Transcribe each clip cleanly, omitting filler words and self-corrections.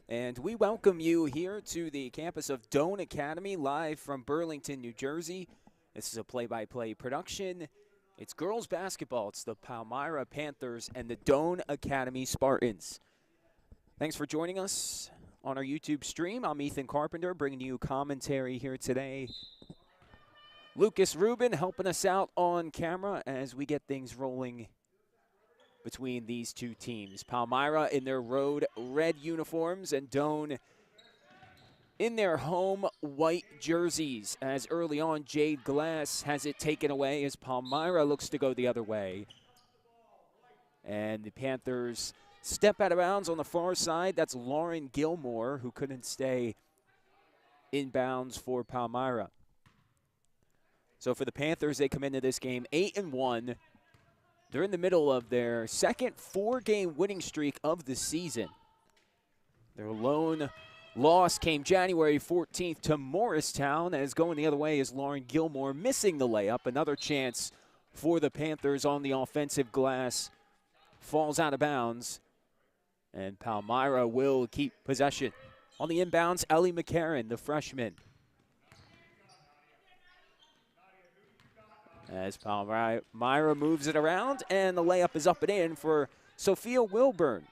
And we welcome you here to the campus of Doane Academy, live from Burlington, New Jersey. This is a play-by-play production. It's girls basketball. It's the Palmyra Panthers and the Doane Academy Spartans. Thanks for joining us on our YouTube stream. I'm Ethan Carpenter, bringing you commentary here today. Lucas Rubin helping us out on camera as we get things rolling between these two teams. Palmyra in their road red uniforms and Doane in their home white jerseys, as early on Jade Glass has it taken away as Palmyra looks to go the other way. And the Panthers step out of bounds on the far side. That's Lauren Gilmore, who couldn't stay in bounds for Palmyra. So for the Panthers, they come into this game 8-1. They're in the middle of their second four-game winning streak of the season. Their lone loss came January 14th to Morristown, as going the other way is Lauren Gilmore missing the layup. Another chance for the Panthers on the offensive glass. Falls out of bounds, and Palmyra will keep possession. On the inbounds, Ellie McCarron, the freshman. As Palmyra moves it around, and the layup is up and in for Sophia Wilburn.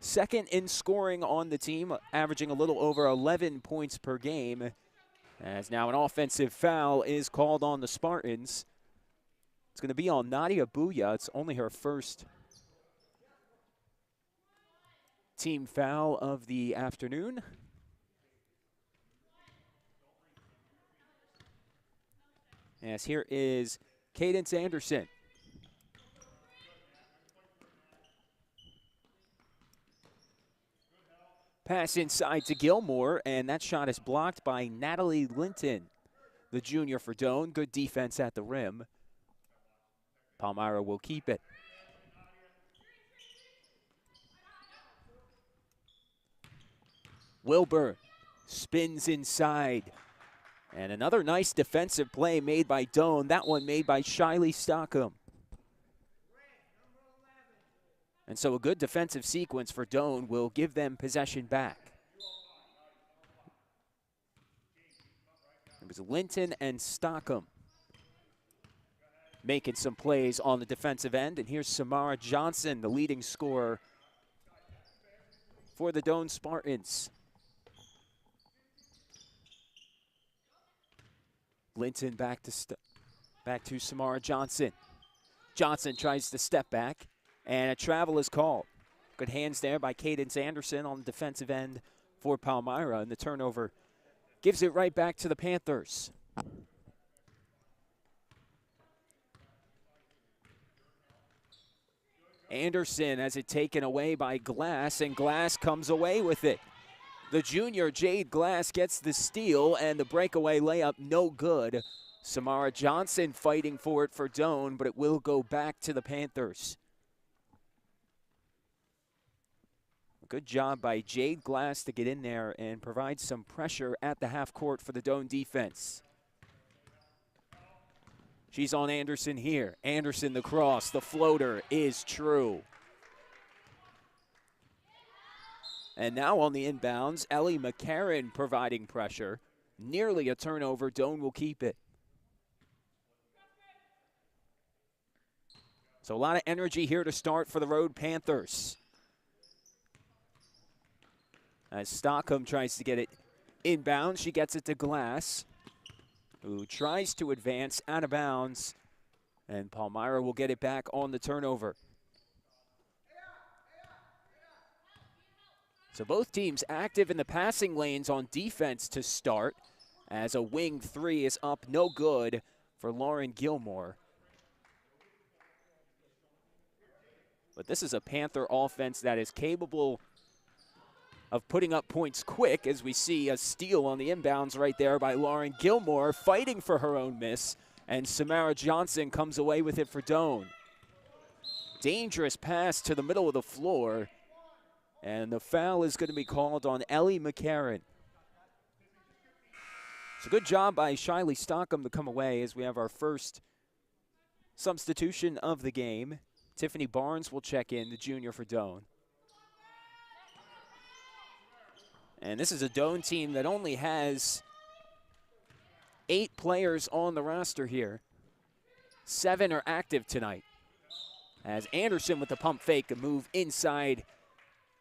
Second in scoring on the team, averaging a little over 11 points per game. As now an offensive foul is called on the Spartans. It's going to be on Nadia Bouya. It's only her first team foul of the afternoon. As here is Cadence Anderson. Pass inside to Gilmore, and that shot is blocked by Natalie Linton, the junior for Doane. Good defense at the rim. Palmyra will keep it. Wilburn spins inside. And another nice defensive play made by Doane. That one made by Shiley Stockham. And so a good defensive sequence for Doane will give them possession back. It was Linton and Stockham making some plays on the defensive end. And here's Samara Johnson, the leading scorer for the Doane Spartans. Linton back to Samara Johnson. Johnson tries to step back, and a travel is called. Good hands there by Cadence Anderson on the defensive end for Palmyra, and the turnover gives it right back to the Panthers. Anderson has it taken away by Glass, and Glass comes away with it. The junior, Jade Glass, gets the steal, and the breakaway layup no good. Samara Johnson fighting for it for Doane, but it will go back to the Panthers. Good job by Jade Glass to get in there and provide some pressure at the half court for the Doane defense. She's on Anderson here. Anderson the cross, the floater is true. And now on the inbounds, Ellie McCarron providing pressure. Nearly a turnover. Doane will keep it. So a lot of energy here to start for the road Panthers. As Stockham tries to get it inbounds, she gets it to Glass, who tries to advance out of bounds. And Palmyra will get it back on the turnover. So both teams active in the passing lanes on defense to start, as a wing three is up no good for Lauren Gilmore. But this is a Panther offense that is capable of putting up points quick, as we see a steal on the inbounds right there by Lauren Gilmore, fighting for her own miss, and Samara Johnson comes away with it for Doane. Dangerous pass to the middle of the floor. And the foul is going to be called on Ellie McCarron. It's a good job by Shiley Stockham to come away as we have our first substitution of the game. Tiffany Barnes will check in, the junior for Doane. And this is a Doane team that only has 8 players on the roster here. 7 are active tonight. As Anderson with the pump fake, a move inside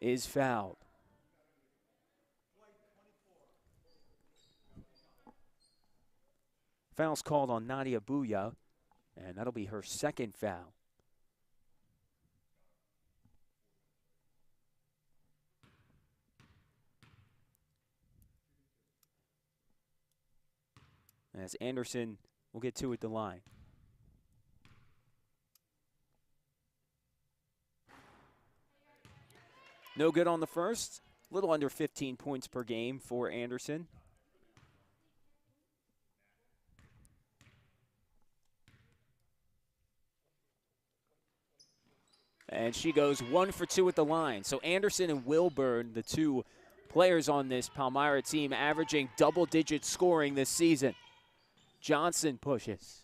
is fouled. Foul's called on Nadia Bouya, and that'll be her second foul. As Anderson will get 2 at the line. No good on the first. A little under 15 points per game for Anderson. And she goes 1 for 2 at the line. So Anderson and Wilburn, the 2 players on this Palmyra team, averaging double-digit scoring this season. Johnson pushes.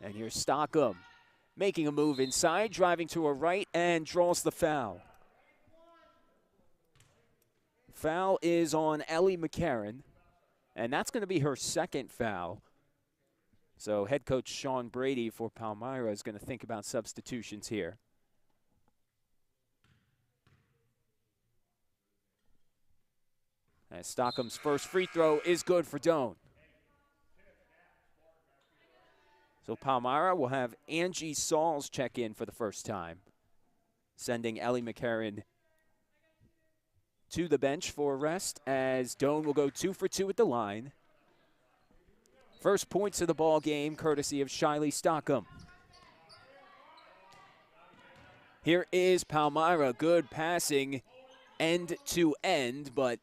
And here's Stockham making a move inside, driving to her right, and draws the foul. Foul is on Ellie McCarron, and that's going to be her second foul. So head coach Sean Brady for Palmyra is going to think about substitutions here. As Stockham's first free throw is good for Doane. So Palmyra will have Angie Sauls check in for the first time, sending Ellie McCarron to the bench for a rest, as Doane will go 2 for 2 at the line. First points of the ball game, courtesy of Shiley Stockham. Here is Palmyra, good passing end to end, but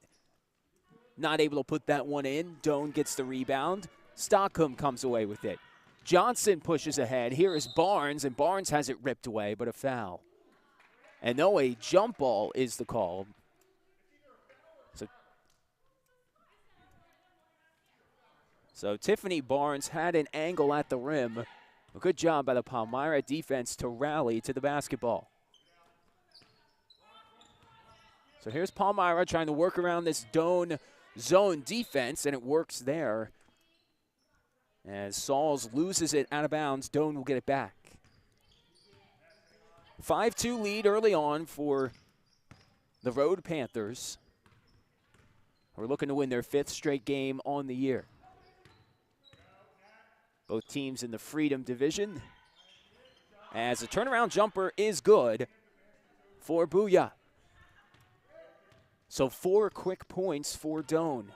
not able to put that one in. Doane gets the rebound. Stockham comes away with it. Johnson pushes ahead. Here is Barnes, and Barnes has it ripped away, but a foul. And no, a jump ball is the call. So Tiffany Barnes had an angle at the rim. A good job by the Palmyra defense to rally to the basketball. So here's Palmyra trying to work around this Doane zone defense, and it works there. As Sauls loses it out of bounds, Doane will get it back. 5-2 lead early on for the Road Panthers. We're looking to win their 5th straight game on the year. Both teams in the Freedom Division. As a turnaround jumper is good for Bouya. So 4 quick points for Doane.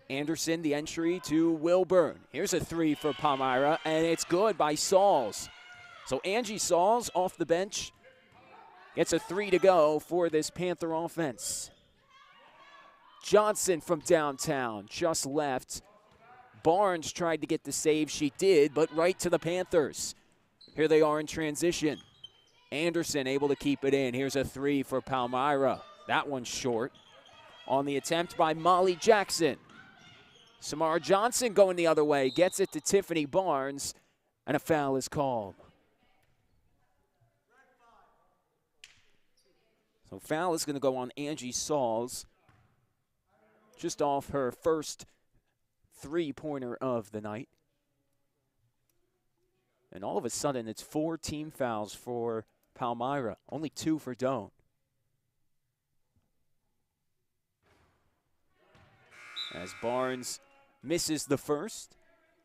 Anderson, the entry to Wilburn. Here's a 3 for Palmyra, and it's good by Sauls. So Angie Sauls off the bench gets a 3 to go for this Panther offense. Johnson from downtown just left. Barnes tried to get the save. She did, but right to the Panthers. Here they are in transition. Anderson able to keep it in. Here's a 3 for Palmyra. That one's short. On the attempt by Molly Jackson. Samara Johnson going the other way. Gets it to Tiffany Barnes, and a foul is called. So foul is going to go on Angie Sauls, just off her first 3-pointer of the night. And all of a sudden, it's 4 team fouls for Palmyra, only 2 for Doane. As Barnes misses the first.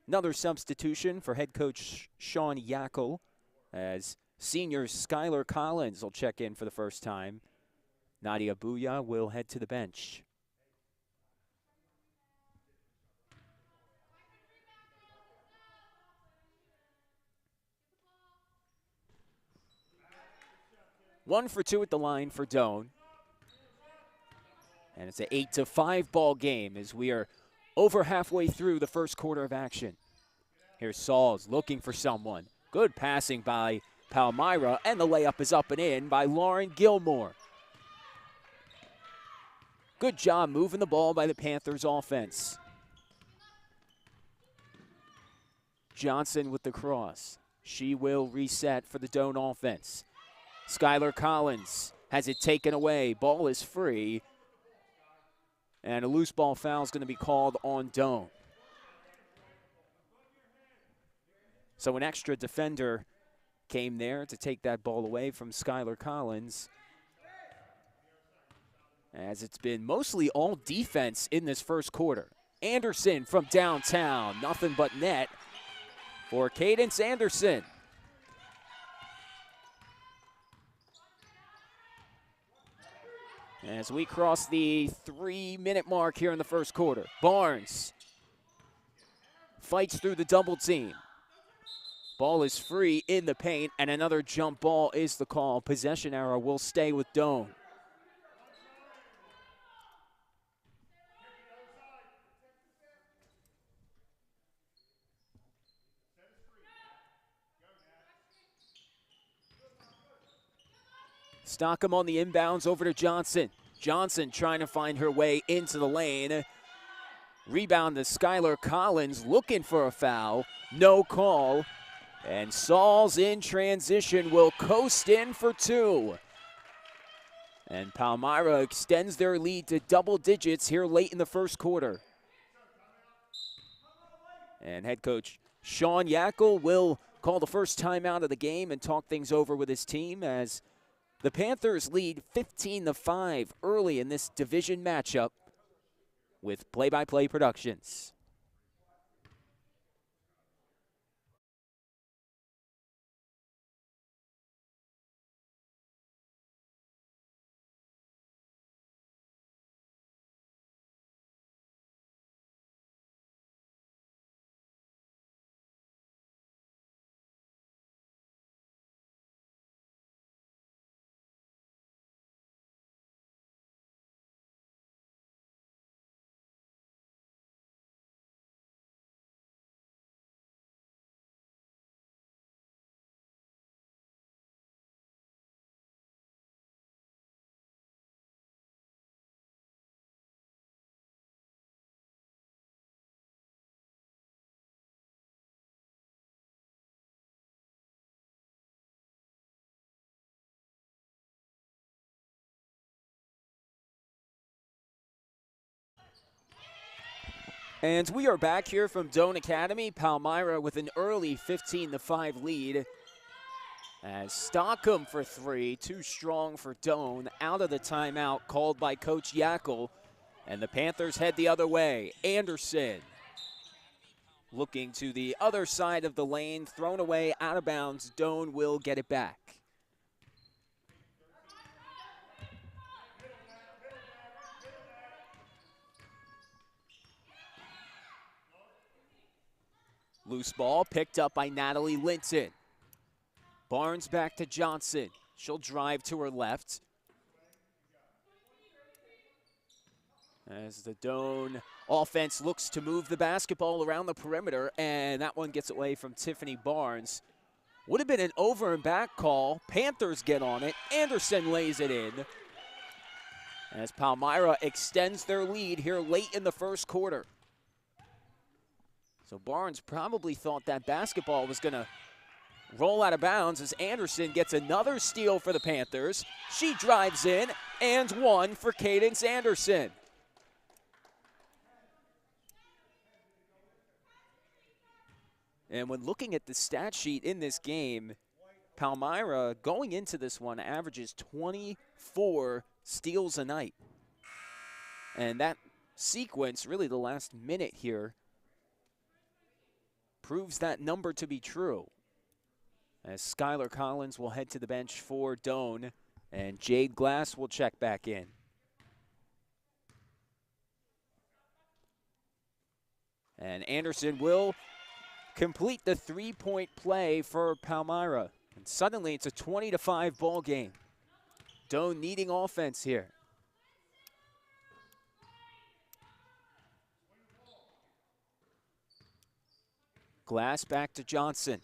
Another substitution for head coach Sean Yackel, as senior Skylar Collins will check in for the first time. Nadia Bouya will head to the bench. One for 2 at the line for Doane. And it's an 8-5 ball game as we are over halfway through the first quarter of action. Here's Sauls looking for someone. Good passing by Palmyra, and the layup is up and in by Lauren Gilmore. Good job moving the ball by the Panthers offense. Johnson with the cross. She will reset for the Doane offense. Skylar Collins has it taken away. Ball is free. And a loose ball foul is going to be called on Doane. So an extra defender came there to take that ball away from Skylar Collins, as it's been mostly all defense in this first quarter. Anderson from downtown, nothing but net for Cadence Anderson. As we cross the 3-minute mark here in the first quarter, Barnes fights through the double team. Ball is free in the paint, and another jump ball is the call. Possession arrow will stay with Doane. Stockham on the inbounds over to Johnson. Johnson trying to find her way into the lane. Rebound to Skylar Collins, looking for a foul. No call. And Sauls in transition will coast in for two. And Palmyra extends their lead to double digits here late in the first quarter. And head coach Sean Yackel will call the first timeout of the game and talk things over with his team, as the Panthers lead 15-5 early in this division matchup with Play-by-Play Productions. And we are back here from Doane Academy. Palmyra with an early 15-5 lead. As Stockham for three, too strong for Doane. Out of the timeout called by Coach Yackel. And the Panthers head the other way. Anderson looking to the other side of the lane, thrown away out of bounds. Doane will get it back. Loose ball picked up by Natalie Linton. Barnes back to Johnson. She'll drive to her left. As the Doane offense looks to move the basketball around the perimeter, and that one gets away from Tiffany Barnes. Would have been an over and back call. Panthers get on it. Anderson lays it in. As Palmyra extends their lead here late in the first quarter. So Barnes probably thought that basketball was going to roll out of bounds as Anderson gets another steal for the Panthers. She drives in, and one for Cadence Anderson. And when looking at the stat sheet in this game, Palmyra going into this one averages 24 steals a night. And that sequence, really the last minute here, proves that number to be true. As Skylar Collins will head to the bench for Doane, and Jade Glass will check back in. And Anderson will complete the three-point play for Palmyra. And suddenly it's a 20-5 ball game. Doane needing offense here. Glass back to Johnson.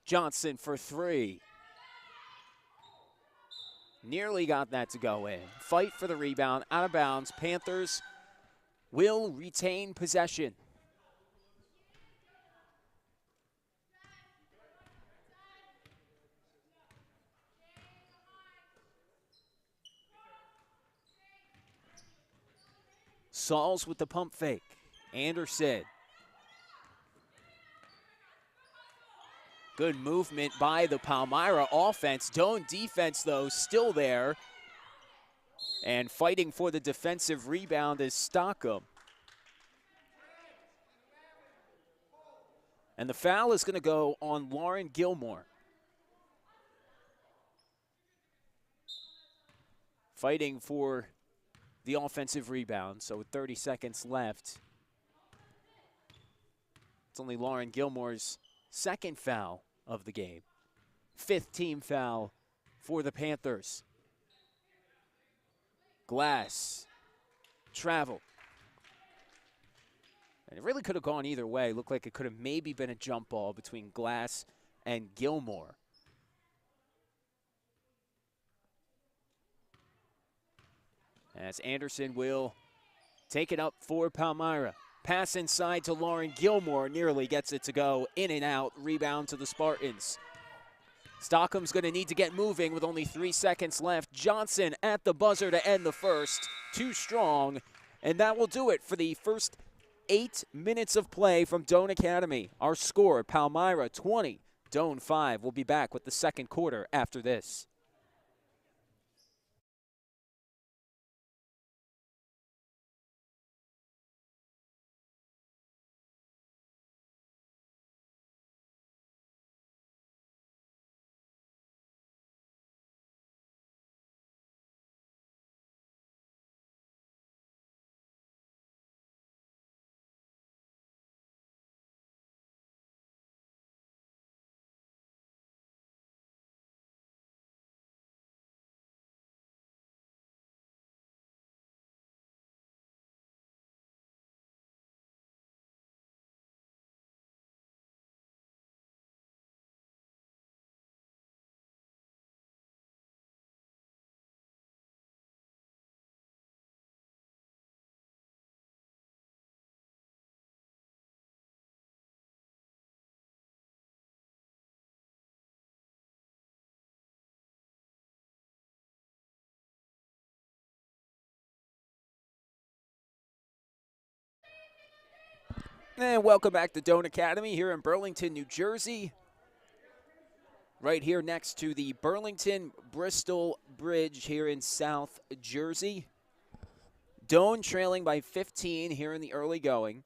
Johnson for three. Nearly got that to go in. Fight for the rebound, out of bounds. Panthers will retain possession. Sauls with the pump fake. Anderson. Good movement by the Palmyra offense. Doane defense, though, still there. And fighting for the defensive rebound is Stockham. And the foul is going to go on Lauren Gilmore. Fighting for the offensive rebound, so with 30 seconds left. It's only Lauren Gilmore's second foul of the game. 5th team foul for the Panthers. Glass, travel. And it really could have gone either way. Looked like it could have maybe been a jump ball between Glass and Gilmore. As Anderson will take it up for Palmyra. Pass inside to Lauren Gilmore, nearly gets it to go in and out. Rebound to the Spartans. Stockham's going to need to get moving with only 3 seconds left. Johnson at the buzzer to end the first. Too strong, and that will do it for the first 8 minutes of play from Doane Academy. Our score, Palmyra 20, Doane 5. We'll be back with the second quarter after this. And welcome back to Doane Academy here in Burlington, New Jersey. Right here next to the Burlington-Bristol Bridge here in South Jersey. Doane trailing by 15 here in the early going.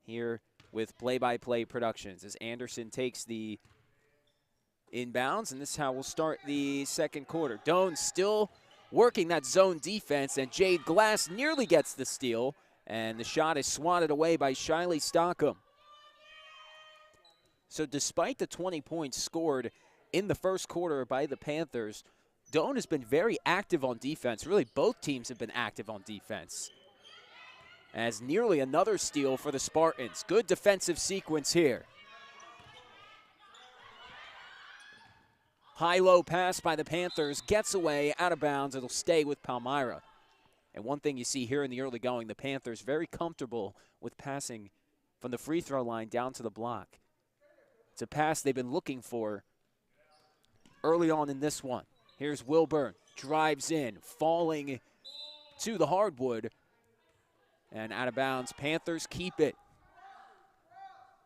Here with play-by-play productions as Anderson takes the inbounds, and this is how we'll start the second quarter. Doane still working that zone defense, and Jade Glass nearly gets the steal. And the shot is swatted away by Shiley Stockham. So despite the 20 points scored in the first quarter by the Panthers, Doane has been very active on defense. Really, both teams have been active on defense. As nearly another steal for the Spartans. Good defensive sequence here. High-low pass by the Panthers. Gets away, out of bounds. It'll stay with Palmyra. And one thing you see here in the early going, the Panthers very comfortable with passing from the free throw line down to the block. It's a pass they've been looking for early on in this one. Here's Wilburn, drives in, falling to the hardwood, and out of bounds. Panthers keep it.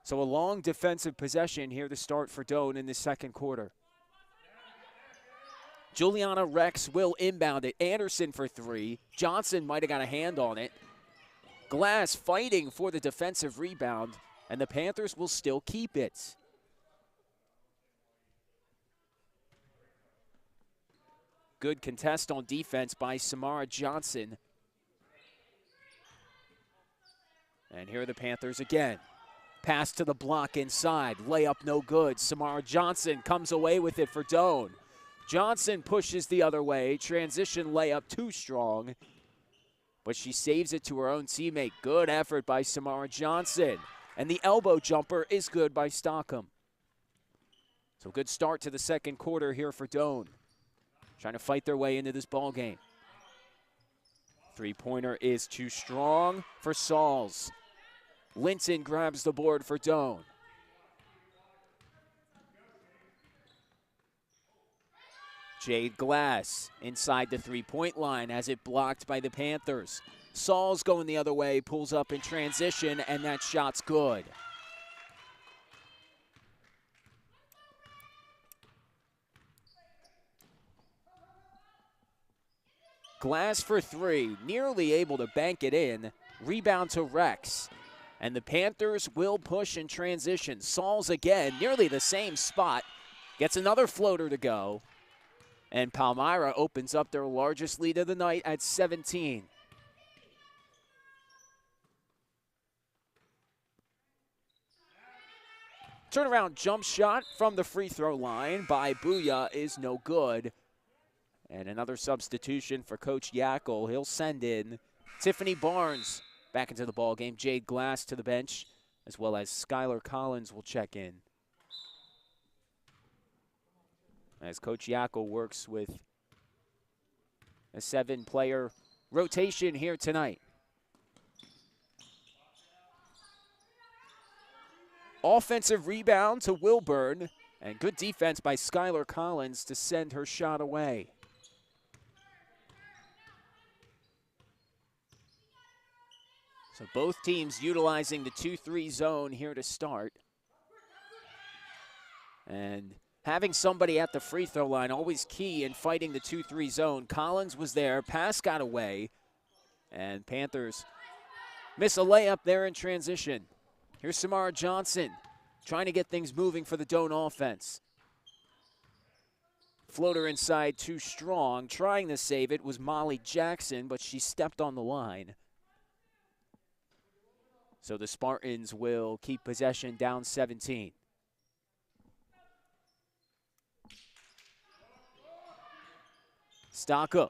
So a long defensive possession here to start for Doane in the second quarter. Juliana Rex will inbound it. Anderson for 3. Johnson might have got a hand on it. Glass fighting for the defensive rebound, and the Panthers will still keep it. Good contest on defense by Samara Johnson. And here are the Panthers again. Pass to the block inside. Layup no good. Samara Johnson comes away with it for Doane. Johnson pushes the other way. Transition layup too strong. But she saves it to her own teammate. Good effort by Samara Johnson. And the elbow jumper is good by Stockham. So good start to the second quarter here for Doane. Trying to fight their way into this ball game. Three-pointer is too strong for Sauls. Linton grabs the board for Doane. Jade Glass inside the three-point line has it blocked by the Panthers. Saul's going the other way, pulls up in transition, and that shot's good. Glass for three, nearly able to bank it in. Rebound to Rex. And the Panthers will push in transition. Saul's again, nearly the same spot. Gets another floater to go. And Palmyra opens up their largest lead of the night at 17. Turnaround jump shot from the free throw line by Booyah is no good. And another substitution for Coach Yackel. He'll send in Tiffany Barnes back into the ball game. Jade Glass to the bench, as well as Skylar Collins will check in. As Coach Yackel works with a 7-player rotation here tonight. Offensive rebound to Wilburn, and good defense by Skylar Collins to send her shot away. So both teams utilizing the 2-3 zone here to start. And having somebody at the free throw line always key in fighting the 2-3 zone. Collins was there, pass got away, and Panthers miss a layup there in transition. Here's Samara Johnson trying to get things moving for the Doane offense. Floater inside too strong. Trying to save it was Molly Jackson, but she stepped on the line. So the Spartans will keep possession down 17. Stocka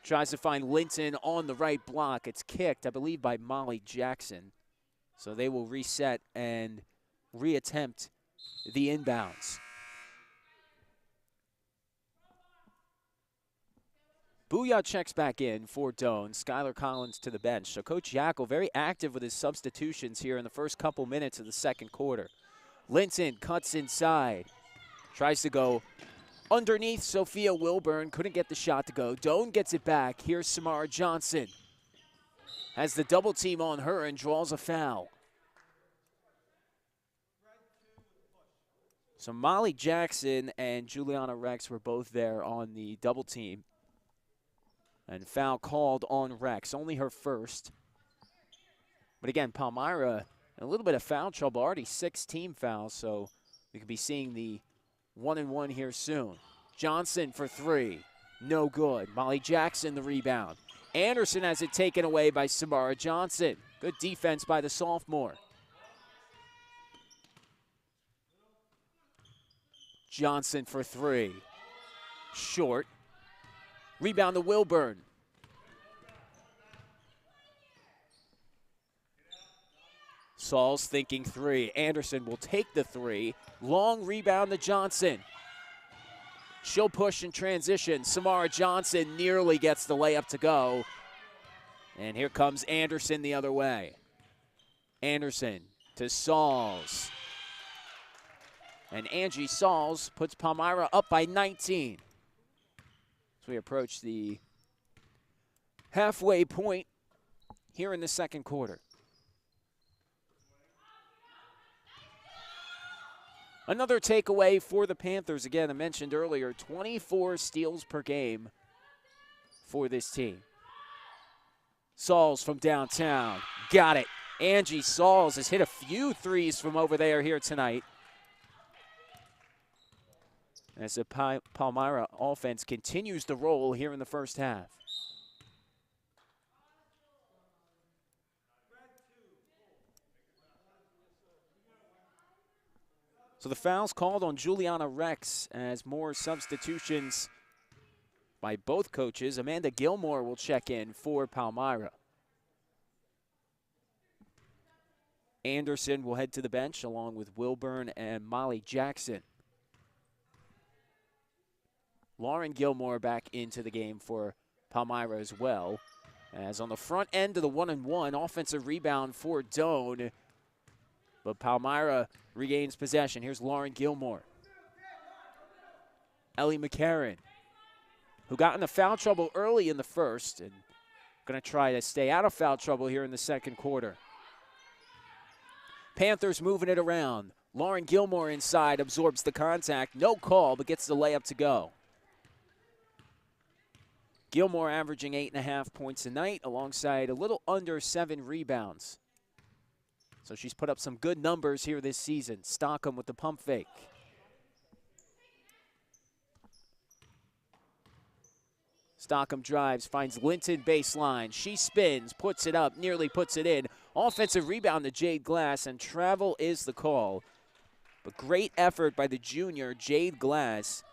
tries to find Linton on the right block. It's kicked, I believe, by Molly Jackson. So they will reset and reattempt the inbounds. Booyah checks back in for Doane. Skylar Collins to the bench. So Coach Yackel very active with his substitutions here in the first couple minutes of the second quarter. Linton cuts inside. Tries to go underneath Sophia Wilburn. Couldn't get the shot to go. Doane gets it back. Here's Samara Johnson. Has the double team on her and draws a foul. So Molly Jackson and Juliana Rex were both there on the double team. And foul called on Rex, only her first. But again, Palmyra, a little bit of foul trouble, already 6 team fouls, so we could be seeing the 1-and-1 here soon. Johnson for three, no good. Molly Jackson the rebound. Anderson has it taken away by Samara Johnson. Good defense by the sophomore. Johnson for three, short. Rebound to Wilburn. Saul's thinking three. Anderson will take the three. Long rebound to Johnson. She'll push in transition. Samara Johnson nearly gets the layup to go. And here comes Anderson the other way. Anderson to Sauls. And Angie Sauls puts Palmyra up by 19. As we approach the halfway point here in the second quarter. Another takeaway for the Panthers. Again, I mentioned earlier, 24 steals per game for this team. Sauls from downtown. Got it. Angie Sauls has hit a few threes from over there here tonight. As the Palmyra offense continues to roll here in the first half. So the foul's called on Juliana Rex as more substitutions by both coaches. Amanda Gilmore will check in for Palmyra. Anderson will head to the bench along with Wilburn and Molly Jackson. Lauren Gilmore back into the game for Palmyra as well. As on the front end of the 1-and-1, offensive rebound for Doane. But Palmyra regains possession. Here's Lauren Gilmore. Ellie McCarron who got into foul trouble early in the first and going to try to stay out of foul trouble here in the second quarter. Panthers moving it around. Lauren Gilmore inside, absorbs the contact. No call, but gets the layup to go. Gilmore averaging 8.5 points a night alongside a little under 7 rebounds. So she's put up some good numbers here this season. Stockham with the pump fake. Stockham drives, finds Linton baseline. She spins, puts it up, nearly puts it in. Offensive rebound to Jade Glass, and travel is the call. But great effort by the junior, Jade Glass.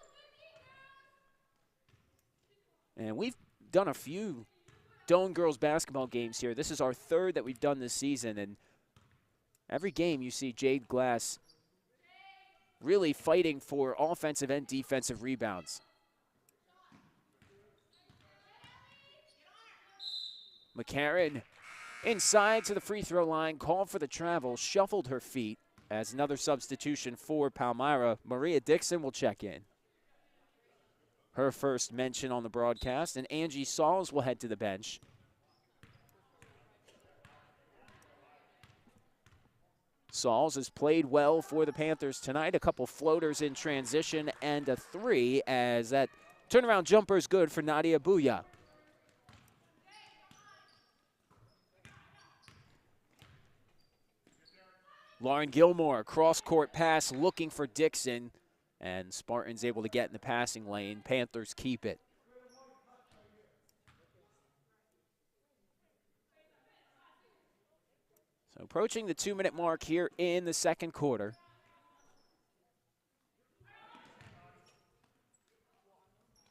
And we've done a few Doane girls basketball games here. This is our third that we've done this season, and every game you see Jade Glass really fighting for offensive and defensive rebounds. McCarran inside to the free throw line, called for the travel, shuffled her feet as another substitution for Palmyra. Maria Dixon will check in. Her first mention on the broadcast, and Angie Sauls will head to the bench. Sauls has played well for the Panthers tonight. A couple floaters in transition and a three, as that turnaround jumper is good for Nadia Bouya. Lauren Gilmore, cross-court pass looking for Dixon, and Spartans able to get in the passing lane. Panthers keep it. So approaching the 2-minute mark here in the second quarter.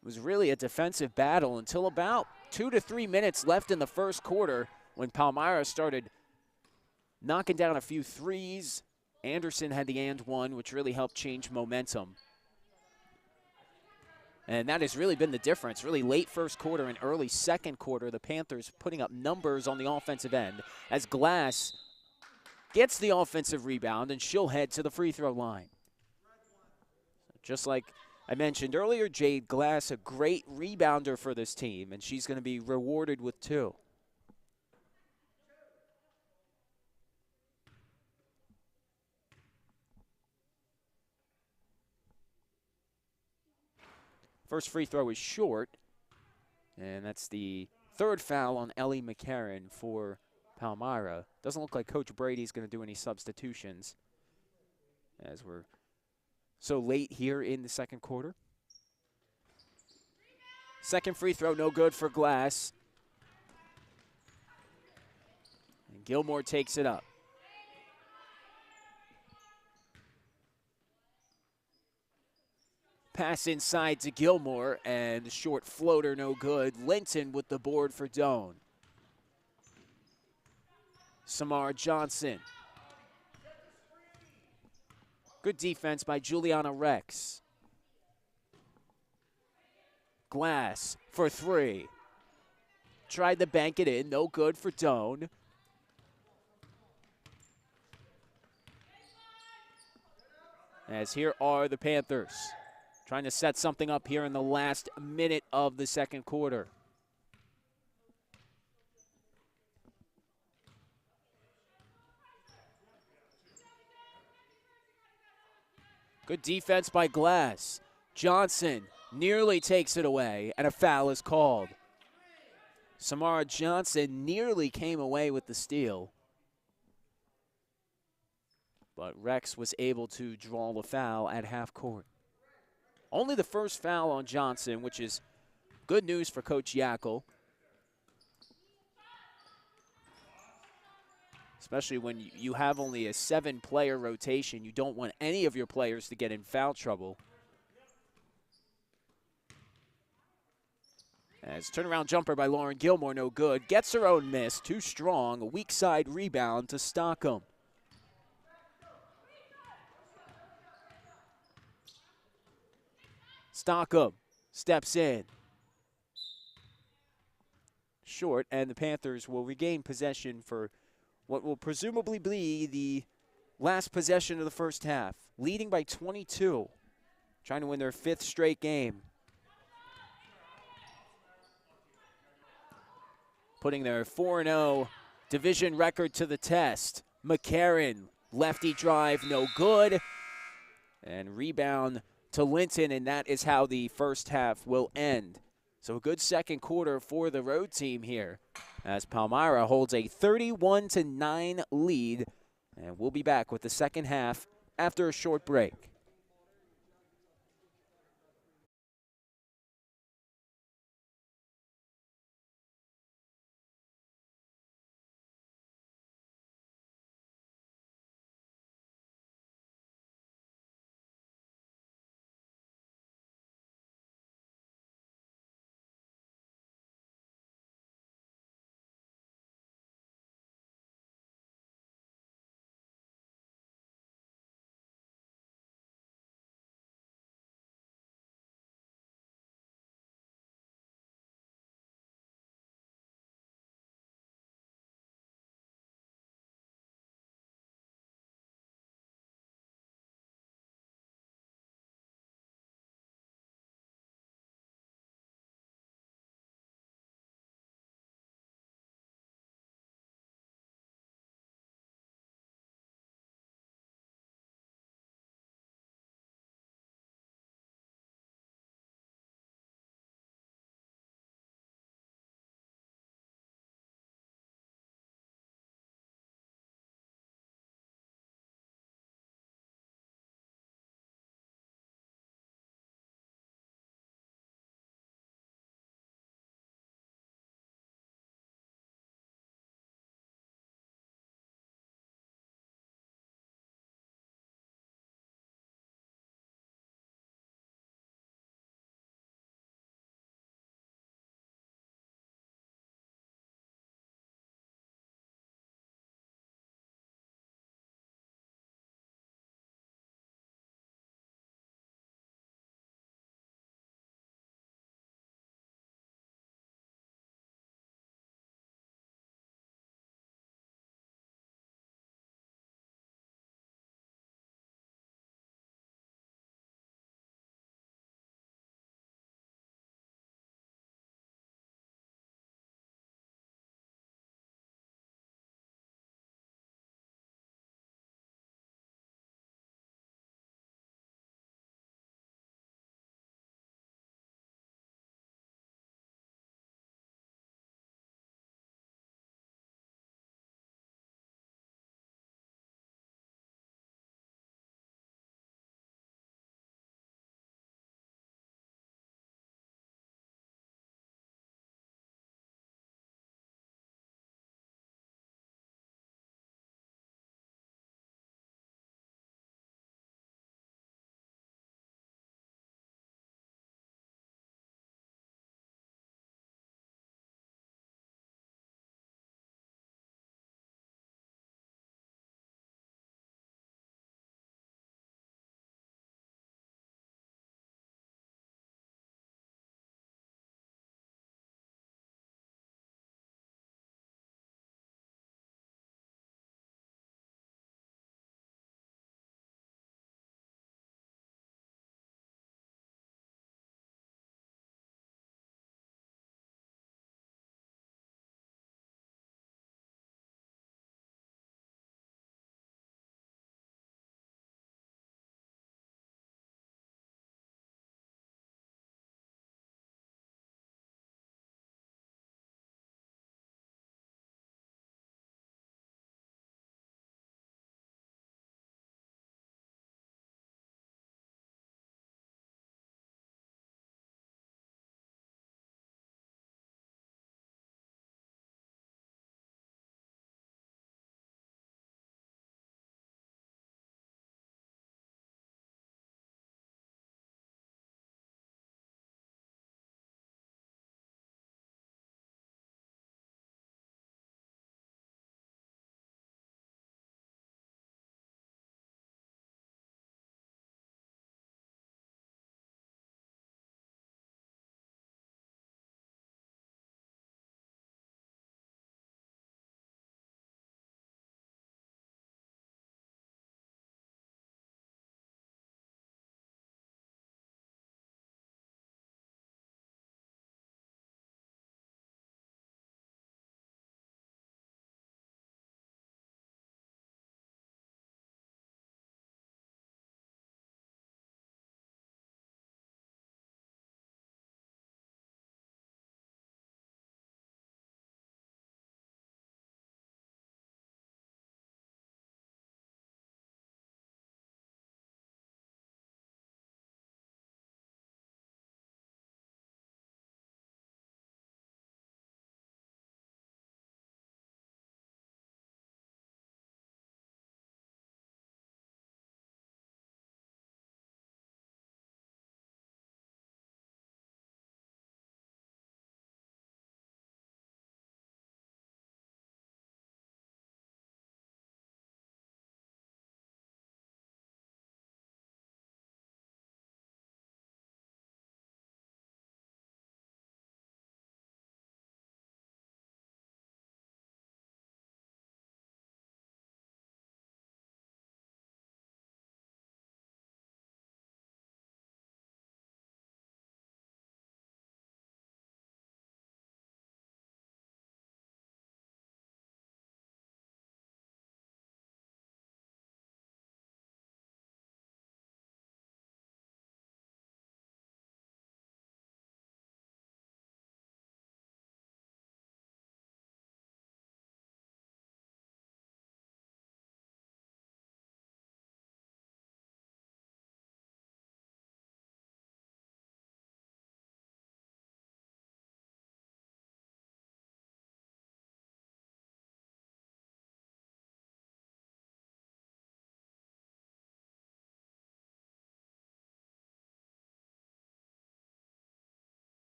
It was really a defensive battle until about 2 to 3 minutes left in the first quarter when Palmyra started knocking down a few threes. Anderson had the and one, which really helped change momentum. And that has really been the difference. Really late first quarter and early second quarter, the Panthers putting up numbers on the offensive end as Glass gets the offensive rebound, and she'll head to the free throw line. Just like I mentioned earlier, Jade Glass, a great rebounder for this team, and she's going to be rewarded with 2. First free throw is short, and that's the third foul on Ellie McCarran for Palmyra. Doesn't look like Coach Brady's going to do any substitutions as we're so late here in the second quarter. Second free throw, no good for Glass. And Gilmore takes it up. Pass inside to Gilmore, and the short floater, no good. Linton with the board for Doane. Samara Johnson. Good defense by Juliana Rex. Glass for 3. Tried to bank it in, no good for Doane. As here are the Panthers, trying to set something up here in the last minute of the second quarter. Good defense by Glass. Johnson nearly takes it away, and a foul is called. Samara Johnson nearly came away with the steal, but Rex was able to draw the foul at half court. Only the first foul on Johnson, which is good news for Coach Yackel. Especially when you have only a 7-player rotation. You don't want any of your players to get in foul trouble. As turnaround jumper by Lauren Gilmore, no good. Gets her own miss, too strong. A weak side rebound to Stockham. Stockham steps in. Short, and the Panthers will regain possession for what will presumably be the last possession of the first half. Leading by 22, trying to win their 5th straight game. putting their 4-0 division record to the test. McCarran, lefty drive, no good. And rebound to Linton, and that is how the first half will end. So a good second quarter for the road team here as Palmyra holds a 31-9 lead. And we'll be back with the second half after a short break.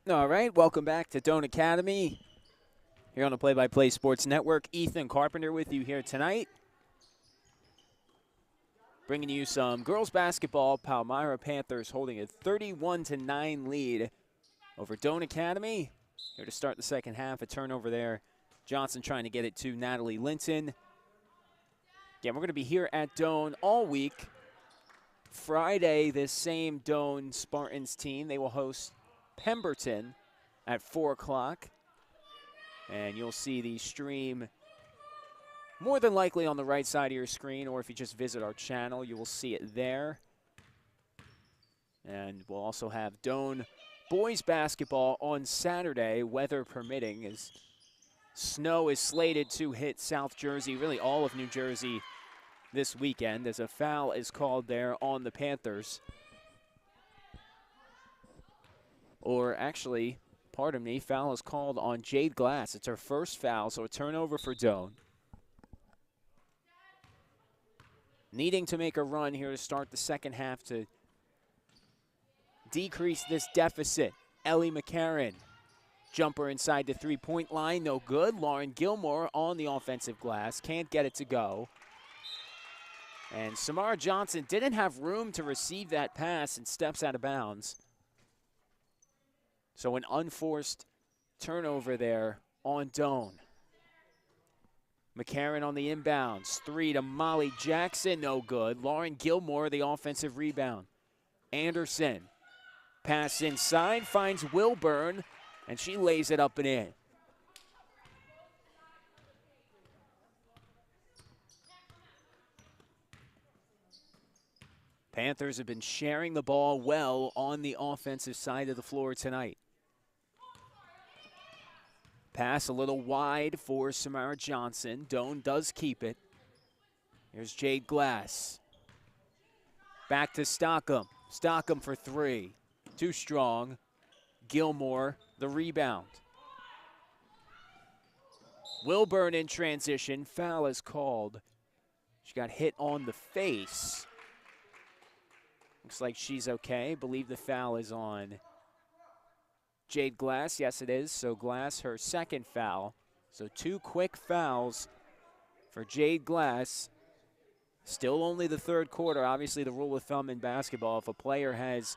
All right, welcome back to Doane Academy here on the Play-by-Play Sports Network. Ethan Carpenter with you here tonight, bringing you some girls basketball. Palmyra Panthers holding a 31-9 lead over Doane Academy. Here to start the second half, a turnover there. Johnson trying to get it to Natalie Linton. Again, we're going to be here at Doane all week. Friday, this same Doane Spartans team, they will host Pemberton at 4 o'clock. And you'll see the stream more than likely on the right side of your screen, or if you just visit our channel, you will see it there. And we'll also have Doane boys basketball on Saturday, weather permitting, as snow is slated to hit South Jersey, really all of New Jersey this weekend, as a foul is called there on the Panthers. Or actually, pardon me, foul is called on Jade Glass. It's her first foul, so a turnover for Doane. Needing to make a run here to start the second half to decrease this deficit. Ellie McCarron, jumper inside the three-point line, no good. Lauren Gilmore on the offensive glass, can't get it to go. And Samara Johnson didn't have room to receive that pass and steps out of bounds. So an unforced turnover there on Doane. McCarron on the inbounds. Three to Molly Jackson, no good. Lauren Gilmore, the offensive rebound. Anderson, pass inside, finds Wilburn, and she lays it up and in. Panthers have been sharing the ball well on the offensive side of the floor tonight. Pass a little wide for Samara Johnson. Doane does keep it. Here's Jade Glass. Back to Stockham. Stockham for three. Too strong. Gilmore, the rebound. Wilburn in transition. Foul is called. She got hit on the face. Looks like she's okay. Believe the foul is on Jade Glass. Yes, it is. So Glass, her second foul. So two quick fouls for Jade Glass. Still only the third quarter. Obviously, the rule of thumb in basketball, if a player has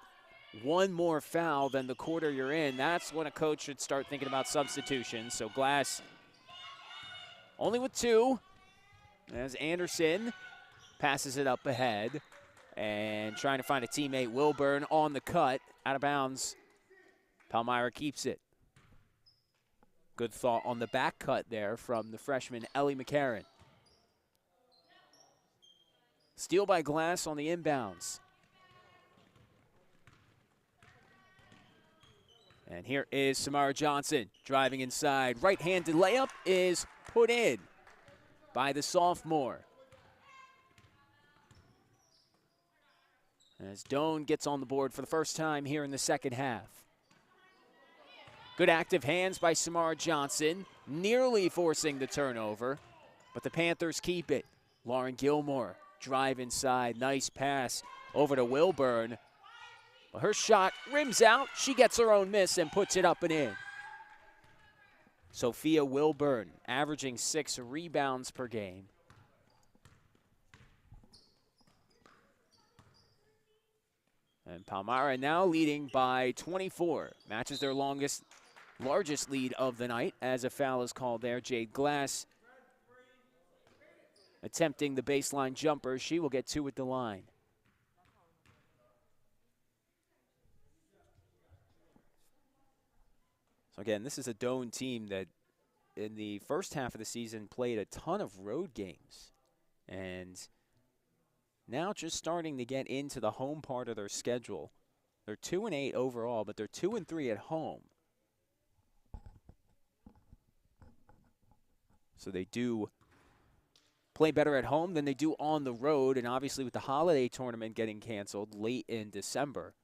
one more foul than the quarter you're in, that's when a coach should start thinking about substitutions. So Glass only with two, as Anderson passes it up ahead and trying to find a teammate. Wilburn on the cut, out of bounds. Palmyra keeps it. Good thought on the back cut there from the freshman Ellie McCarron. Steal by Glass on the inbounds. And here is Samara Johnson driving inside. Right-handed layup is put in by the sophomore. As Doane gets on the board for the first time here in the second half. Good active hands by Samara Johnson, nearly forcing the turnover, but the Panthers keep it. Lauren Gilmore, drive inside, nice pass over to Wilburn. Well, her shot rims out, she gets her own miss and puts it up and in. Sophia Wilburn, averaging 6 rebounds per game. And Palmyra now leading by 24. Matches their largest lead of the night as a foul is called there. Jade Glass attempting the baseline jumper. She will get 2 at the line. So again, this is a Doane team that in the first half of the season played a ton of road games. And now just starting to get into the home part of their schedule. They're 2-8 overall, but they're 2-3 at home. So they do play better at home than they do on the road, and obviously with the holiday tournament getting canceled late in December,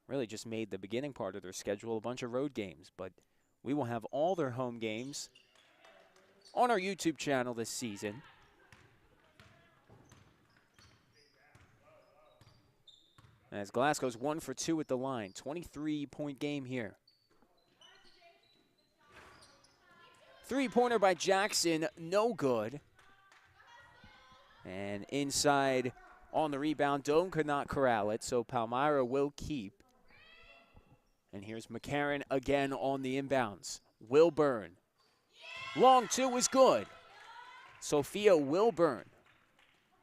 really just made the beginning part of their schedule a bunch of road games. But we will have all their home games on our YouTube channel this season. As Glass goes 1 for 2 at the line. 23-point game here. Three-pointer by Jackson, no good. And inside on the rebound, Doane could not corral it, so Palmyra will keep. And here's McCarron again on the inbounds. Wilburn. Long two is good. Sophia Wilburn.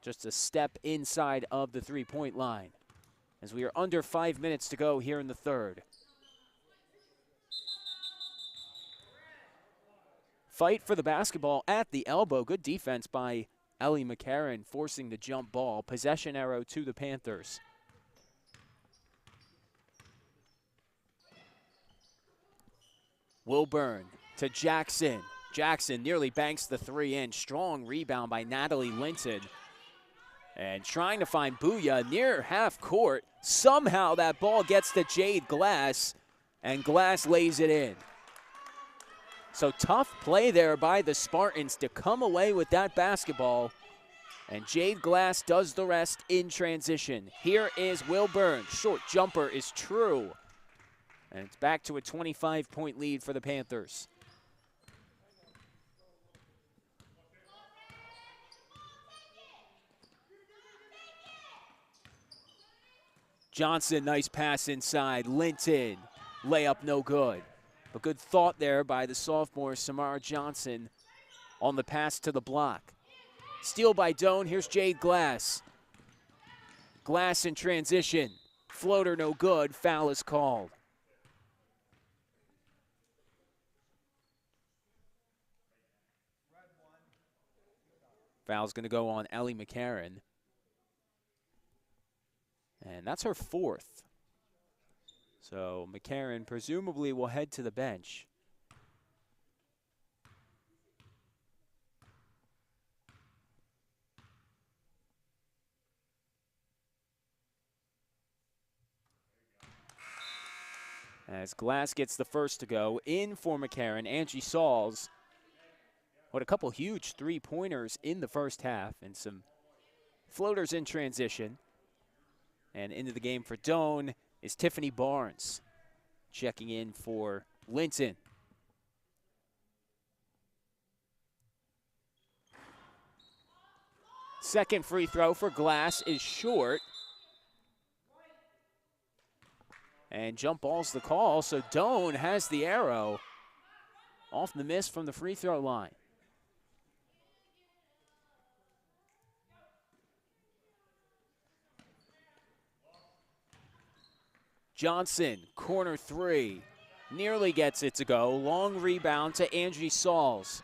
Just a step inside of the three-point line. As we are under 5 minutes to go here in the third. Fight for the basketball at the elbow. Good defense by Ellie McCarron, forcing the jump ball. Possession arrow to the Panthers. Wilburn to Jackson. Jackson nearly banks the three in. Strong rebound by Natalie Linton. And trying to find Booyah near half court. Somehow that ball gets to Jade Glass, and Glass lays it in. So tough play there by the Spartans to come away with that basketball. And Jade Glass does the rest in transition. Here is Wilburn. Short jumper is true. And it's back to a 25-point lead for the Panthers. Johnson, nice pass inside. Linton, layup no good. A good thought there by the sophomore Samara Johnson on the pass to the block. Steal by Doane. Here's Jade Glass. Glass in transition. Floater no good. Foul is called. Foul's going to go on Ellie McCarron. And that's her fourth. So McCarron presumably will head to the bench. As Glass gets the first to go, in for McCarron, Angie Sauls. What a couple huge three-pointers in the first half and some floaters in transition. And into the game for Doane is Tiffany Barnes, checking in for Linton. Second free throw for Glass is short. And jump ball's the call, so Doane has the arrow off the miss from the free throw line. Johnson, corner three, nearly gets it to go. Long rebound to Angie Sauls.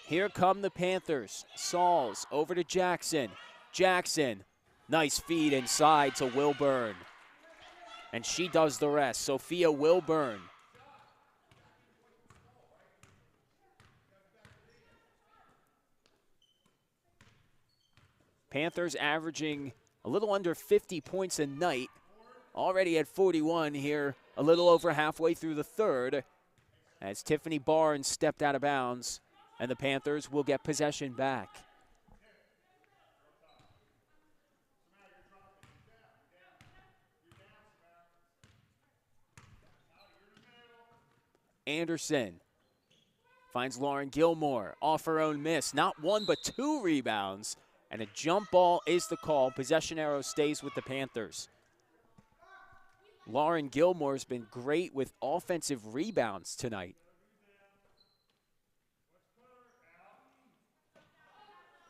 Here come the Panthers. Sauls over to Jackson. Jackson, nice feed inside to Wilburn. And she does the rest. Sophia Wilburn. Panthers averaging a little under 50 points a night. Already at 41 here, a little over halfway through the third, as Tiffany Barnes stepped out of bounds, and the Panthers will get possession back. Anderson finds Lauren Gilmore off her own miss. Not one, but two rebounds, and a jump ball is the call. Possession arrow stays with the Panthers. Lauren Gilmore's been great with offensive rebounds tonight.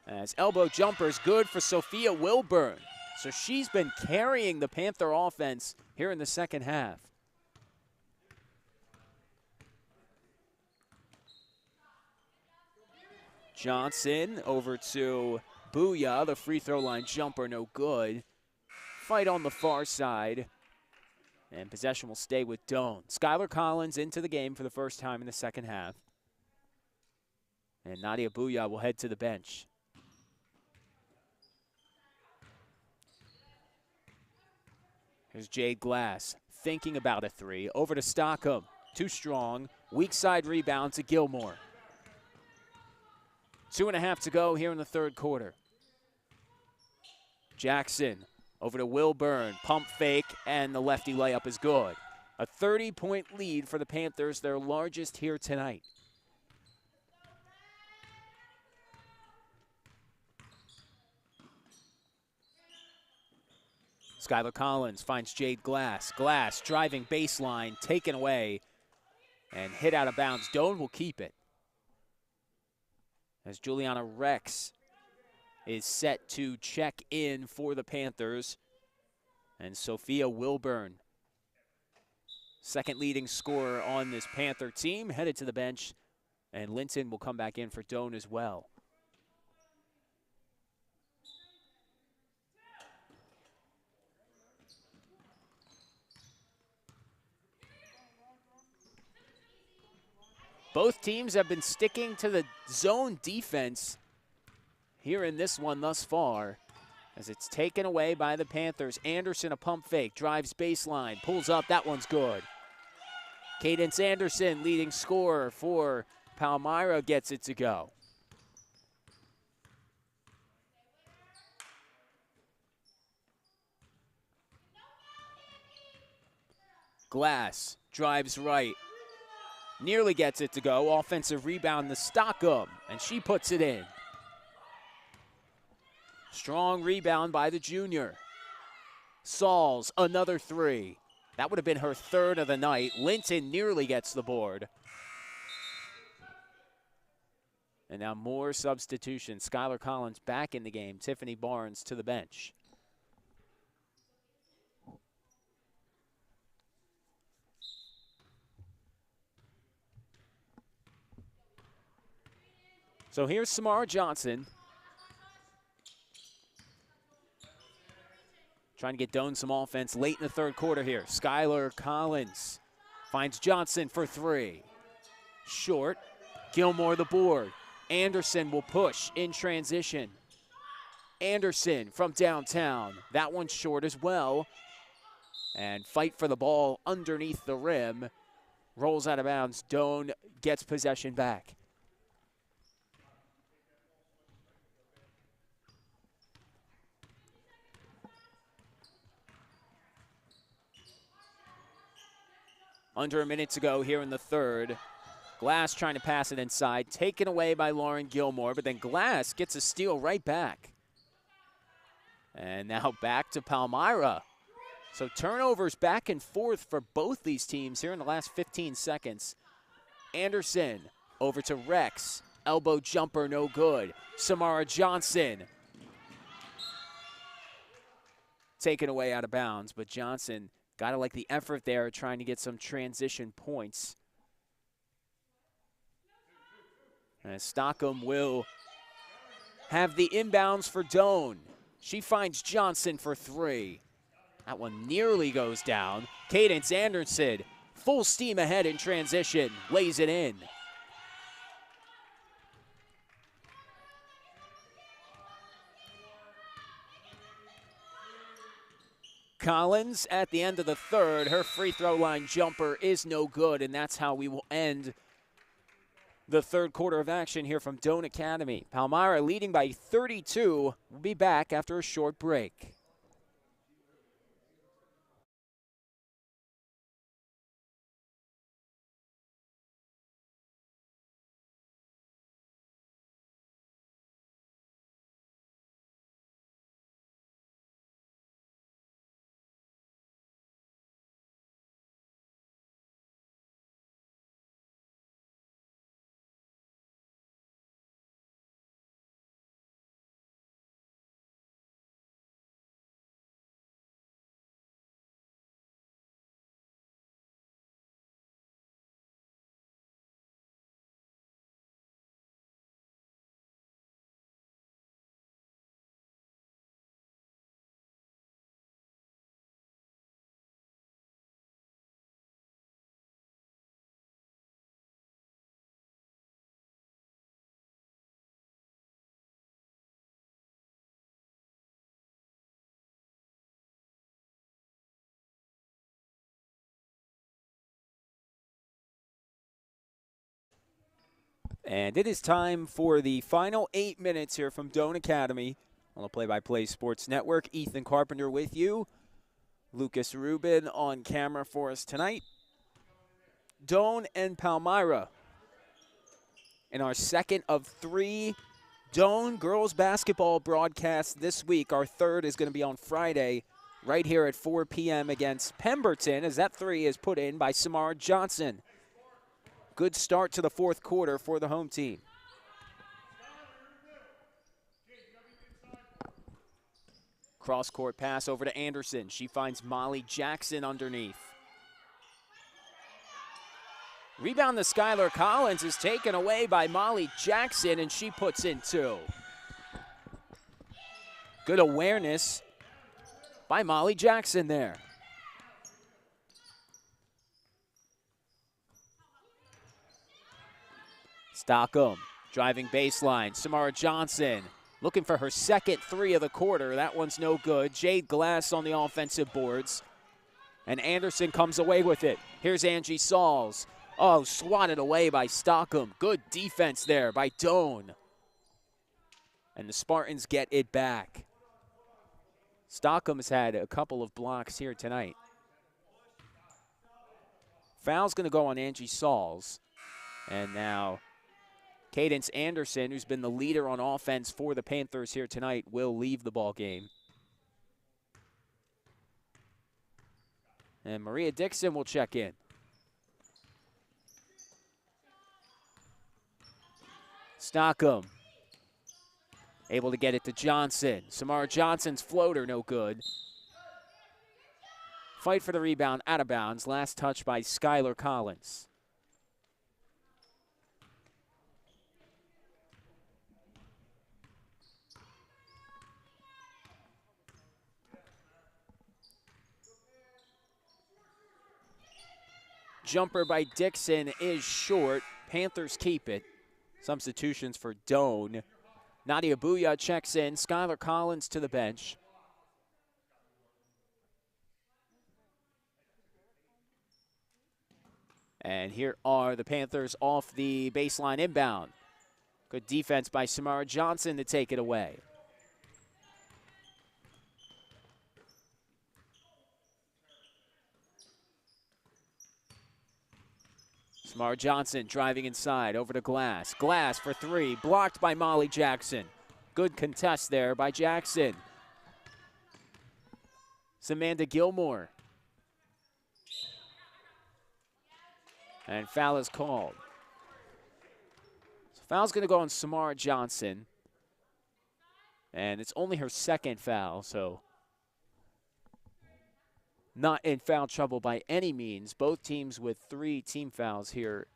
As elbow jumper is good for Sophia Wilburn. So she's been carrying the Panther offense here in the second half. Johnson over to Booyah. The free throw line jumper no good. Fight on the far side. And possession will stay with Doane. Skylar Collins into the game for the first time in the second half. And Nadia Booyah will head to the bench. Here's Jade Glass thinking about a three. Over to Stockham. Too strong. Weak side rebound to Gilmore. 2.5 to go here in the third quarter. Jackson Over to Wilburn, pump fake, and the lefty layup is good. A 30-point lead for the Panthers, their largest here tonight. Skylar Collins finds Jade Glass. Glass driving baseline, taken away, and hit out of bounds. Doane will keep it. As Juliana Rex is set to check in for the Panthers. And Sophia Wilburn, second leading scorer on this Panther team, headed to the bench. And Linton will come back in for Doane as well. Both teams have been sticking to the zone defense here in this one thus far, as it's taken away by the Panthers. Anderson, a pump fake, drives baseline, pulls up, that one's good. Cadence Anderson, leading scorer for Palmyra, gets it to go. Glass drives right. Nearly gets it to go. Offensive rebound to Stockham, and she puts it in. Strong rebound by the junior. Sauls, another three. That would have been her third of the night. Linton nearly gets the board. And now more substitutions. Skylar Collins back in the game. Tiffany Barnes to the bench. So here's Samara Johnson. Trying to get Doane some offense late in the third quarter here. Skylar Collins finds Johnson for three. Short. Gilmore the board. Anderson will push in transition. Anderson from downtown. That one's short as well. And fight for the ball underneath the rim. Rolls out of bounds. Doane gets possession back. Under a minute to go here in the third. Glass trying to pass it inside, taken away by Lauren Gilmore, but then Glass gets a steal right back. And now back to Palmyra. So turnovers back and forth for both these teams here in the last 15 seconds. Anderson over to Rex. Elbow jumper, no good. Samara Johnson. Taken away out of bounds, but Johnson got to like the effort there, trying to get some transition points. And Stockham will have the inbounds for Doane. She finds Johnson for three. That one nearly goes down. Cadence Anderson, full steam ahead in transition, lays it in. Collins at the end of the third, her free throw line jumper is no good, and that's how we will end the third quarter of action here from Doane Academy. Palmyra leading by 32. We'll be back after a short break. And it is time for the final 8 minutes here from Doane Academy. On the Play-by-Play Sports Network, Ethan Carpenter with you. Lucas Rubin on camera for us tonight. Doane and Palmyra in our second of 3 Doane girls basketball broadcasts this week. Our third is going to be on Friday right here at 4 p.m. against Pemberton, as that 3 is put in by Samara Johnson. Good start to the fourth quarter for the home team. Cross-court pass over to Anderson. She finds Molly Jackson underneath. Rebound to Skylar Collins is taken away by Molly Jackson, and she puts in 2. Good awareness by Molly Jackson there. Stockham driving baseline. Samara Johnson looking for her second 3 of the quarter. That one's no good. Jade Glass on the offensive boards. And Anderson comes away with it. Here's Angie Sauls. Oh, swatted away by Stockham. Good defense there by Doane. And the Spartans get it back. Stockham's had a couple of blocks here tonight. Foul's going to go on Angie Sauls. And now Cadence Anderson, who's been the leader on offense for the Panthers here tonight, will leave the ball game. And Maria Dixon will check in. Stockham able to get it to Johnson. Samara Johnson's floater, no good. Fight for the rebound, out of bounds. Last touch by Skylar Collins. Jumper by Dixon is short. Panthers keep it. Substitutions for Doane. Nadia Booya checks in. Skylar Collins to the bench. And here are the Panthers off the baseline inbound. Good defense by Samara Johnson to take it away. Samara Johnson driving inside, over to Glass. Glass for 3, blocked by Molly Jackson. Good contest there by Jackson. Samantha Gilmore. And foul is called. So foul's going to go on Samara Johnson. And it's only her second foul, so not in foul trouble by any means. Both teams with 3 team fouls here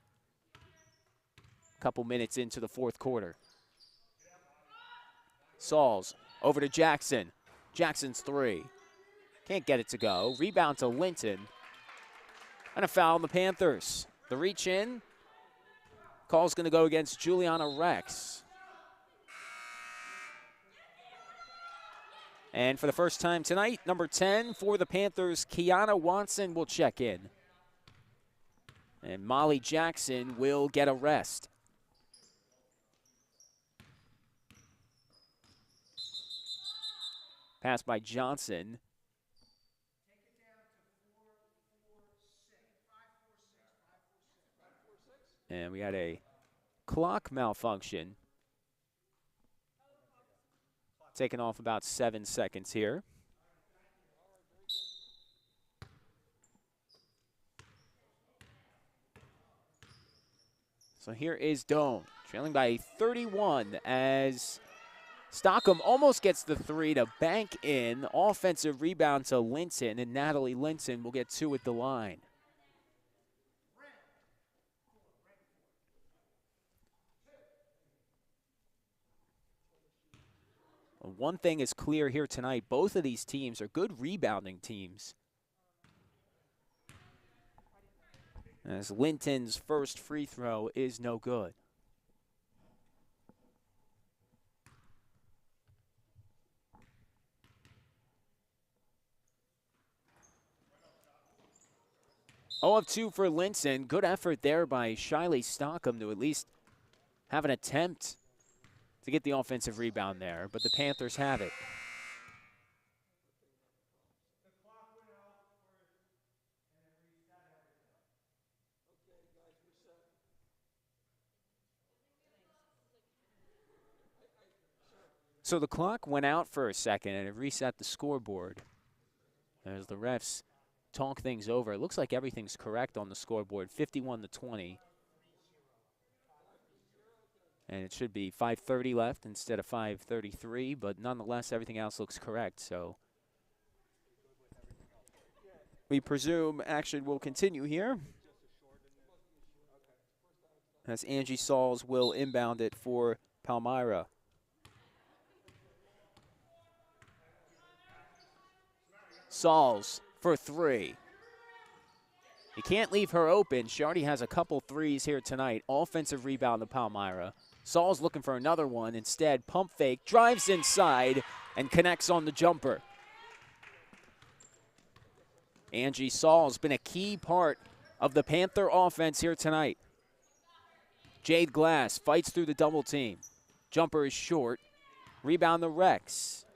a couple minutes into the fourth quarter. Sauls over to Jackson. Jackson's 3. Can't get it to go. Rebound to Linton. And a foul on the Panthers. The reach in. Call's going to go against Juliana Rex. And for the first time tonight, number 10 for the Panthers, Kiana Watson will check in. And Molly Jackson will get a rest. Pass by Johnson. And we had a clock malfunction. Taking off about 7 seconds here. So here is Doane, trailing by 31 as Stockham almost gets the 3 to bank in. Offensive rebound to Linton, and Natalie Linton will get 2 at the line. One thing is clear here tonight, both of these teams are good rebounding teams. As Linton's first free throw is no good. Oh of 2 for Linton. Good effort there by Shiley Stockham to at least have an attempt to get the offensive rebound there, but the Panthers have it. So the clock went out for a second, and it reset the scoreboard. As the refs talk things over, it looks like everything's correct on the scoreboard, 51-20. And it should be 5:30 left instead of 5:33, but nonetheless, everything else looks correct. So we presume action will continue here, as Angie Sauls will inbound it for Palmyra. Sauls for three. You can't leave her open. She already has a couple threes here tonight. Offensive rebound to Palmyra. Sauls looking for another one. Instead, pump fake, drives inside, and connects on the jumper. Angie Sauls been a key part of the Panther offense here tonight. Jade Glass fights through the double team. Jumper is short. Rebound the Rex.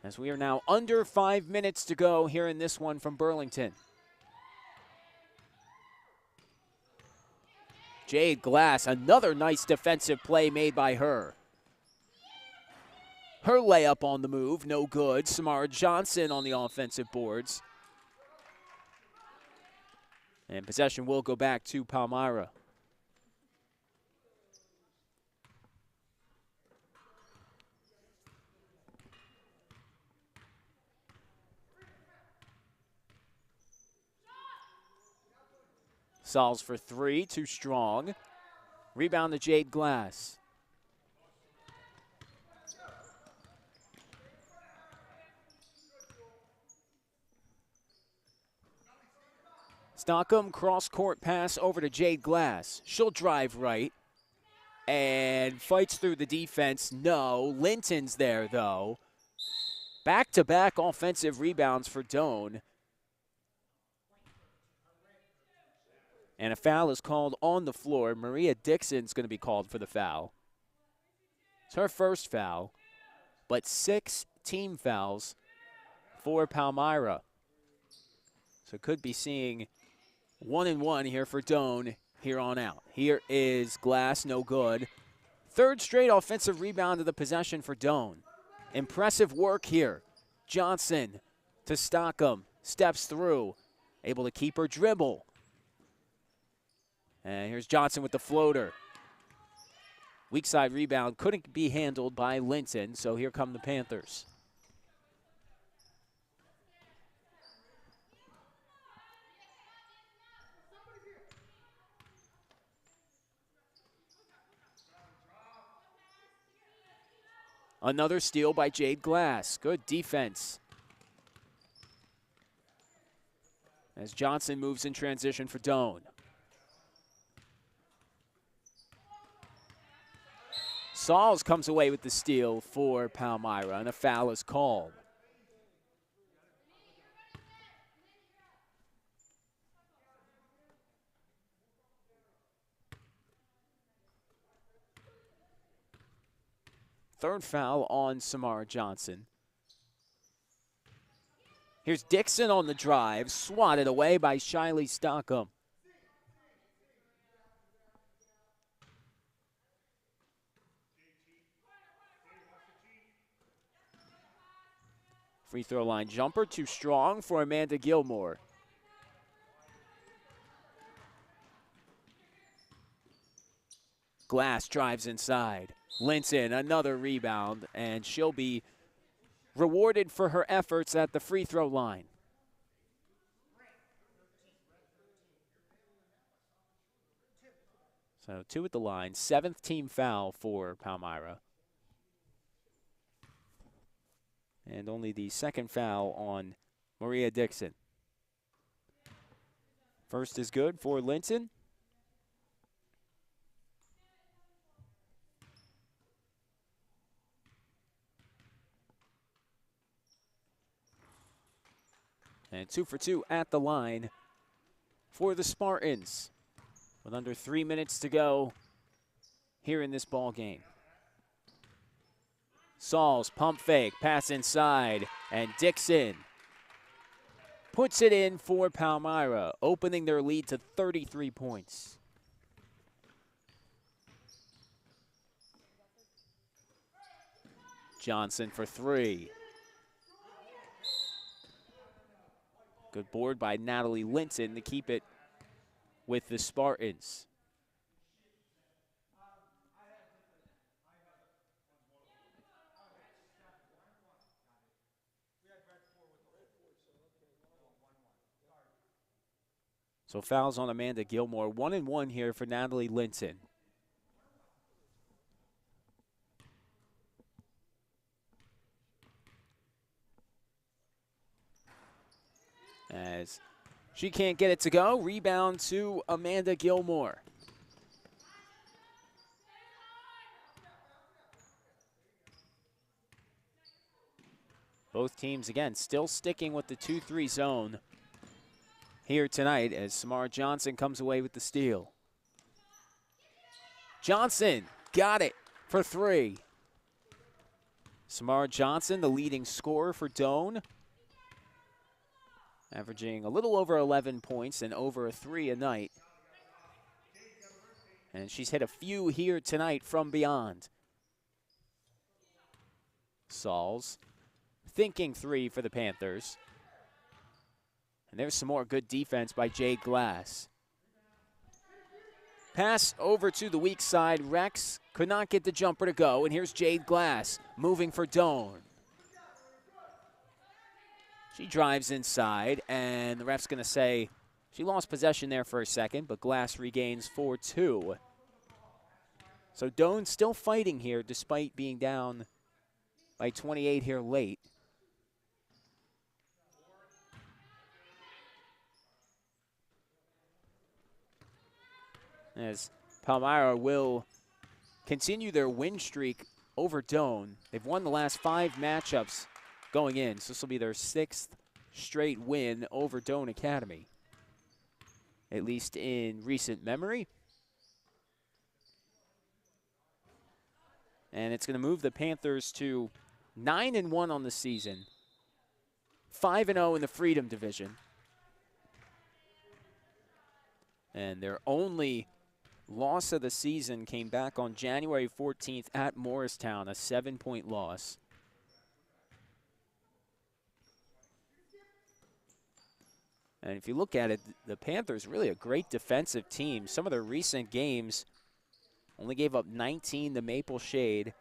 As we are now under 5 minutes to go here in this one from Burlington. Jade Glass, another nice defensive play made by her. Her layup on the move, no good. Samara Johnson on the offensive boards. And possession will go back to Palmyra. Sauls for three, too strong. Rebound to Jade Glass. Stockham cross-court pass over to Jade Glass. She'll drive right and fights through the defense. No, Linton's there, though. Back-to-back offensive rebounds for Doane. And a foul is called on the floor. Maria Dixon's going to be called for the foul. It's her first foul, but 6 team fouls for Palmyra. So could be seeing 1-and-1 here for Doane here on out. Here is Glass, no good. Third straight offensive rebound of the possession for Doane. Impressive work here. Johnson to Stockham, steps through, able to keep her dribble. And here's Johnson with the floater. Weak side rebound couldn't be handled by Linton, so here come the Panthers. Another steal by Jade Glass. Good defense. As Johnson moves in transition for Doane. Sauls comes away with the steal for Palmyra, and a foul is called. Third foul on Samara Johnson. Here's Dixon on the drive, swatted away by Shiley Stockham. Free throw line jumper, too strong for Amanda Gilmore. Glass drives inside. Linton, another rebound, and she'll be rewarded for her efforts at the free throw line. So 2 at the line, 7th team foul for Palmyra. And only the second foul on Maria Dixon. First is good for Linton. And 2 for 2 at the line for the Spartans, with under 3 minutes to go here in this ball game. Sauls, pump fake, pass inside, and Dixon puts it in for Palmyra, opening their lead to 33 points. Johnson for three. Good board by Natalie Linton to keep it with the Spartans. So fouls on Amanda Gilmore. 1-1 here for Natalie Linton. As she can't get it to go, rebound to Amanda Gilmore. Both teams, again, still sticking with the 2-3 zone here tonight as Samara Johnson comes away with the steal. Johnson got it for three. Samara Johnson, the leading scorer for Doane, averaging a little over 11 points and over a 3 a night. And she's hit a few here tonight from beyond. Sauls thinking three for the Panthers. And there's some more good defense by Jade Glass. Pass over to the weak side. Rex could not get the jumper to go. And here's Jade Glass moving for Doane. She drives inside, and the ref's going to say she lost possession there for a second, but Glass regains 4-2. So Doane still fighting here despite being down by 28 here late. As Palmyra will continue their win streak over Doane. They've won the last 5 matchups going in, so this will be their 6th straight win over Doane Academy, at least in recent memory. And it's going to move the Panthers to 9-1 on the season, 5-0 in the Freedom Division. And their only loss of the season came back on January 14th at Morristown, a 7-point loss. And if you look at it, the Panthers really a great defensive team. Some of their recent games only gave up 19 to Maple Shade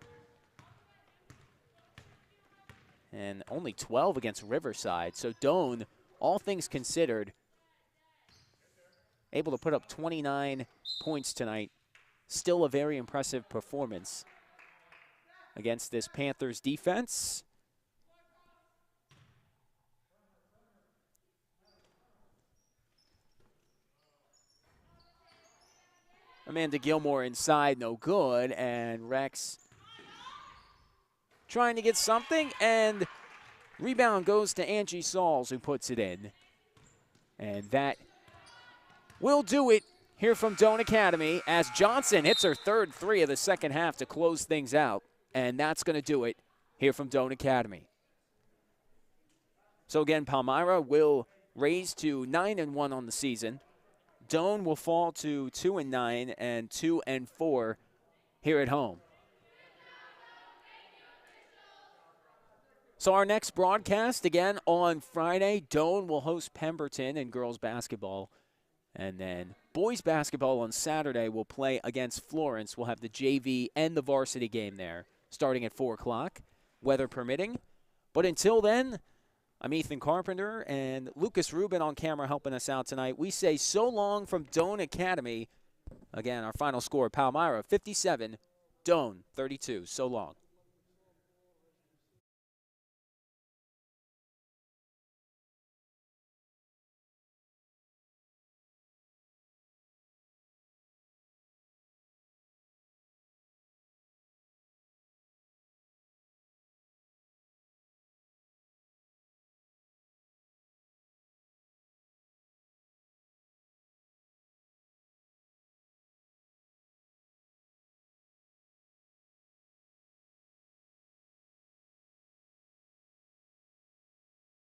and only 12 against Riverside. So Doane, all things considered, able to put up 29 points tonight. Still a very impressive performance against this Panthers defense. Amanda Gilmore inside, no good, and Rex trying to get something, and rebound goes to Angie Sauls, who puts it in. And that will do it here from Doane Academy as Johnson hits her 3rd 3 of the second half to close things out, and that's going to do it here from Doane Academy. So again, Palmyra will raise to 9-1 on the season. Doane will fall to 2-9 and 2-4 here at home. So our next broadcast, again, on Friday, Doane will host Pemberton in girls basketball. And then boys basketball on Saturday will play against Florence. We'll have the JV and the varsity game there starting at 4 o'clock, weather permitting. But until then, I'm Ethan Carpenter and Lucas Rubin on camera helping us out tonight. We say so long from Doane Academy. Again, our final score, Palmyra 57, Doane 32. So long.